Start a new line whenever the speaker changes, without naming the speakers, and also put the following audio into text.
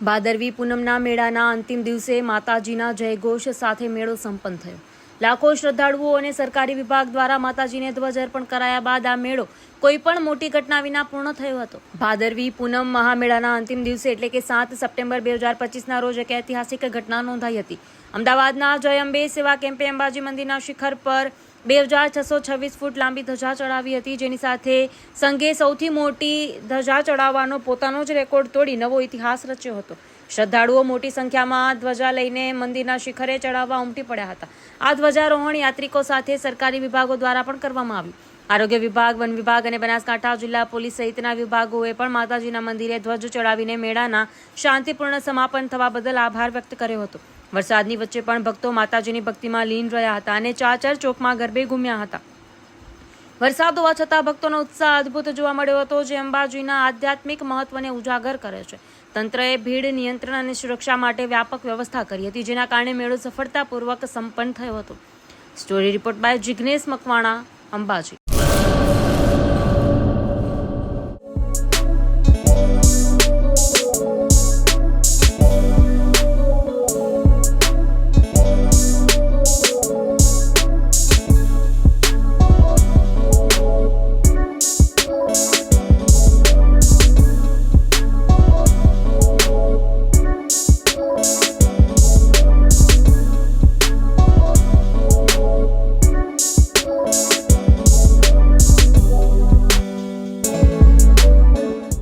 ભાદરવી પૂનમના મેળાના અંતિમ દિવસે માતાજીના જયઘોષ સાથે મેળો સંપન્ન થયો. લાખો શ્રદ્ધાળુઓ અને સરકારી વિભાગ દ્વારા માતાજીને ધ્વજ અર્પણ કરાયા બાદ આ મેળો કોઈપણ મોટી ઘટના વિના પૂર્ણ થયો હતો. ભાદરવી પૂનમ મહામેળાના અંતિમ દિવસે એટલે કે 7 સપ્ટેમ્બર 2025ના રોજ એક ઐતિહાસિક ઘટના નોંધાઈ હતી. અમદાવાદના જય અંબે સેવા કેમ્પે અંબાજી મંદિરના શિખર પર 2626 ફૂટ લાંબી ધજા ચડાવી હતી, જેની સાથે સંઘે સૌથી મોટી ધજા ચડાવવાનો પોતાનો જ રેકોર્ડ તોડી નવો ઇતિહાસ રચ્યો હતો. શ્રદ્ધાળુઓ મોટી સંખ્યામાં ધ્વજા લઈને મંદિરના શિખરે ચડાવવા ઉમટી પડ્યા હતા. આ ધ્વજારોહણ યાત્રિકો સાથે સરકારી વિભાગો દ્વારા પણ કરવામાં આવ્યું. આરોગ્ય વિભાગ, વન વિભાગ અને બનાસકાંઠા જિલ્લા પોલીસ સહિતના વિભાગોએ પણ માતાજીના મંદિરે ધ્વજ ચડાવીને મેળાના શાંતિપૂર્ણ સમાપન થવા બદલ આભાર વ્યક્ત કર્યો હતો. વરસાદની વચ્ચે પણ ભક્તો માતાજીની ભક્તિમાં લીન રહ્યા હતા અને ચાચર ચોકમાં ગરબે ઘૂમ્યા હતા. વરસાદ હોવા છતાં ભક્તોનો ઉત્સાહ અદ્ભુત જોવા મળ્યો હતો, જે અંબાજીના આધ્યાત્મિક મહત્વને ઉજાગર કરે છે. તંત્રએ ભીડ નિયંત્રણ અને સુરક્ષા માટે વ્યાપક વ્યવસ્થા કરી હતી, જેના કારણે મેળો સફળતાપૂર્વક સંપન્ન થયો હતો. Story report by Jignesh Makwana, Ambaji.